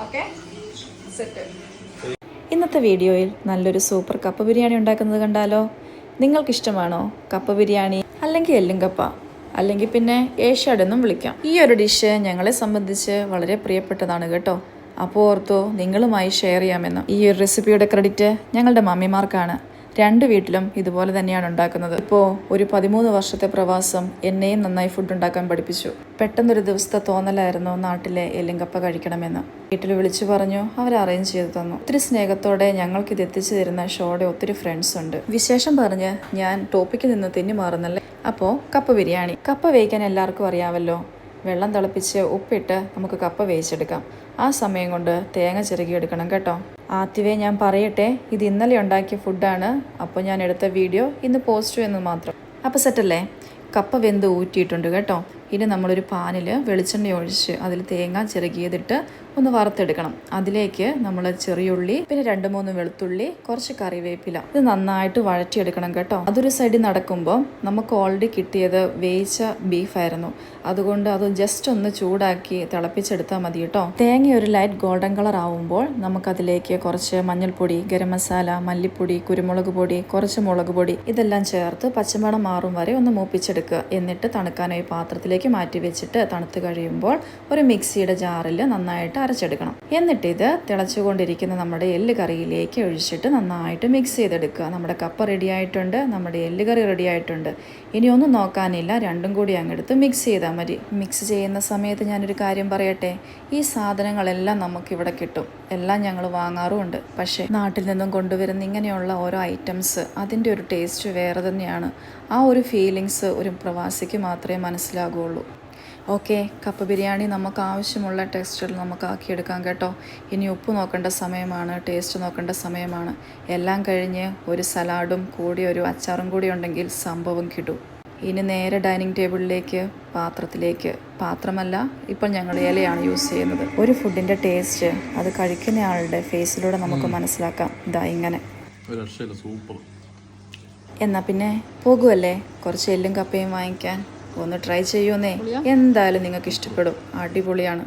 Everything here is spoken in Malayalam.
Okay set. ഇന്നത്തെ വീഡിയോയിൽ നല്ലൊരു സൂപ്പർ കപ്പ ബിരിയാണി ഉണ്ടാക്കുന്നത് കണ്ടാലോ? നിങ്ങൾക്കിഷ്ടമാണോ കപ്പ ബിരിയാണി? അല്ലെങ്കിൽ എല്ലും കപ്പ, അല്ലെങ്കിൽ പിന്നെ ഏഷ്യാടെന്നും വിളിക്കാം. ഈ ഒരു ഡിഷ് ഞങ്ങളെ സംബന്ധിച്ച് വളരെ പ്രിയപ്പെട്ടതാണ് കേട്ടോ. അപ്പോൾ ഓർത്തോ നിങ്ങളുമായി ഷെയർ ചെയ്യാമെന്ന്. ഈ ഒരു റെസിപ്പിയുടെ ക്രെഡിറ്റ് ഞങ്ങളുടെ മമ്മിമാർക്കാണ്. രണ്ട് വീട്ടിലും ഇതുപോലെ തന്നെയാണ് ഉണ്ടാക്കുന്നത്. ഇപ്പോൾ ഒരു 13 വർഷത്തെ പ്രവാസം എന്നെയും നന്നായി ഫുഡ് ഉണ്ടാക്കാൻ പഠിപ്പിച്ചു. പെട്ടെന്നൊരു ദിവസത്തെ തോന്നലായിരുന്നു നാട്ടിലെ എല്ലും കപ്പ കഴിക്കണമെന്ന്. വീട്ടിൽ വിളിച്ചു പറഞ്ഞു, അവർ അറേഞ്ച് ചെയ്തു തന്നു. ഒത്തിരി സ്നേഹത്തോടെ ഞങ്ങൾക്കിത് എത്തിച്ചു തരുന്ന ഷോയുടെ ഒത്തിരി ഫ്രണ്ട്സ് ഉണ്ട്. വിശേഷം പറഞ്ഞ് ഞാൻ ടോപ്പിക്കിൽ നിന്ന് തെന്നി മാറുന്നല്ലേ. അപ്പോൾ കപ്പ ബിരിയാണി. കപ്പ വേവിക്കാൻ എല്ലാവർക്കും അറിയാമല്ലോ. വെള്ളം തിളപ്പിച്ച് ഉപ്പിട്ട് നമുക്ക് കപ്പ വേവിച്ചെടുക്കാം. ആ സമയം കൊണ്ട് തേങ്ങ ചിരകിയെടുക്കണം കേട്ടോ. ആദ്യമേ ഞാൻ പറയട്ടെ, ഇത് ഇന്നലെ ഉണ്ടാക്കിയ ഫുഡാണ്. അപ്പോൾ ഞാൻ എടുത്ത വീഡിയോ ഇന്ന് പോസ്റ്റ് ചെയ്യുന്നത് മാത്രം. അപ്പോൾ സെറ്റല്ലേ? കപ്പ വെന്ത് ഊറ്റിയിട്ടുണ്ട് കേട്ടോ. ഇനി നമ്മളൊരു പാനിൽ വെളിച്ചെണ്ണ ഒഴിച്ച് അതിൽ തേങ്ങ ചിരകിയതിട്ട് ഒന്ന് വറുത്തെടുക്കണം. അതിലേക്ക് നമ്മൾ ചെറിയുള്ളി, പിന്നെ 2-3 വെളുത്തുള്ളി, കുറച്ച് കറിവേപ്പില, ഇത് നന്നായിട്ട് വഴറ്റിയെടുക്കണം കേട്ടോ. അതൊരു സൈഡിൽ നടക്കുമ്പോൾ നമുക്ക് ഓൾറെഡി കിട്ടിയത് വേവിച്ച ബീഫായിരുന്നു. അതുകൊണ്ട് അത് ജസ്റ്റ് ഒന്ന് ചൂടാക്കി തിളപ്പിച്ചെടുത്താൽ മതി കേട്ടോ. തേങ്ങ ഒരു ലൈറ്റ് ഗോൾഡൻ കളർ ആവുമ്പോൾ നമുക്കതിലേക്ക് കുറച്ച് മഞ്ഞൾപ്പൊടി, ഗരം മസാല, മല്ലിപ്പൊടി, കുരുമുളക് പൊടി, കുറച്ച് മുളക് പൊടി ഇതെല്ലാം ചേർത്ത് പച്ചമണം മാറും വരെ ഒന്ന് മൂപ്പിച്ചെടുക്കുക. എന്നിട്ട് തണുക്കാനായി പാത്രത്തിലേക്ക് മാറ്റി വെച്ചിട്ട് തണുത്ത് കഴിയുമ്പോൾ ഒരു മിക്സിയുടെ ജാറിൽ നന്നായിട്ട് അരച്ചെടുക്കണം. എന്നിട്ട് ഇത് തിളച്ചുകൊണ്ടിരിക്കുന്ന നമ്മുടെ എല്ല് കറിയിലേക്ക് ഒഴിച്ചിട്ട് നന്നായിട്ട് മിക്സ് ചെയ്തെടുക്കുക. നമ്മുടെ കപ്പ റെഡി ആയിട്ടുണ്ട്, നമ്മുടെ എല്ല് കറി റെഡി ആയിട്ടുണ്ട്. ഇനി ഒന്നും നോക്കാനില്ല, രണ്ടും കൂടി അങ്ങെടുത്ത് മിക്സ് ചെയ്താൽ മതി. മിക്സ് ചെയ്യുന്ന സമയത്ത് ഞാനൊരു കാര്യം പറയട്ടെ, ഈ സാധനങ്ങളെല്ലാം നമുക്കിവിടെ കിട്ടും, എല്ലാം ഞങ്ങൾ വാങ്ങാറുമുണ്ട്. പക്ഷേ നാട്ടിൽ നിന്നും കൊണ്ടുവരുന്ന ഇങ്ങനെയുള്ള ഓരോ ഐറ്റംസ് അതിൻ്റെ ഒരു ടേസ്റ്റ് വേറെ തന്നെയാണ്. ആ ഒരു ഫീലിങ്സ് ഒരു പ്രവാസിക്ക് മാത്രമേ മനസ്സിലാകുള്ളൂ. ഓക്കെ, കപ്പ ബിരിയാണി നമുക്ക് ആവശ്യമുള്ള ടെക്സ്ചറിൽ നമുക്ക് ആക്കിയെടുക്കാം കേട്ടോ. ഇനി ഉപ്പ് നോക്കേണ്ട സമയമാണ്, ടേസ്റ്റ് നോക്കേണ്ട സമയമാണ്. എല്ലാം കഴിഞ്ഞ് ഒരു സലാഡും കൂടി ഒരു അച്ചാറും കൂടി ഉണ്ടെങ്കിൽ സംഭവം കിട്ടും. ഇനി നേരെ ഡൈനിങ് ടേബിളിലേക്ക്, പാത്രത്തിലേക്ക്. പാത്രമല്ല, ഇപ്പം ഞങ്ങൾ ഇലയാണ് യൂസ് ചെയ്യുന്നത്. ഒരു ഫുഡിൻ്റെ ടേസ്റ്റ് അത് കഴിക്കുന്ന ആളുടെ ഫേസിലൂടെ നമുക്ക് മനസ്സിലാക്കാം. ഇതാ ഇങ്ങനെ. എന്നാൽ പിന്നെ പോകുമല്ലേ കുറച്ച് എല്ലും കപ്പയും വാങ്ങിക്കാൻ. ഒന്ന് ട്രൈ ചെയ്യുമെന്നേ, എന്തായാലും നിങ്ങൾക്ക് ഇഷ്ടപ്പെടും. അടിപൊളിയാണ്.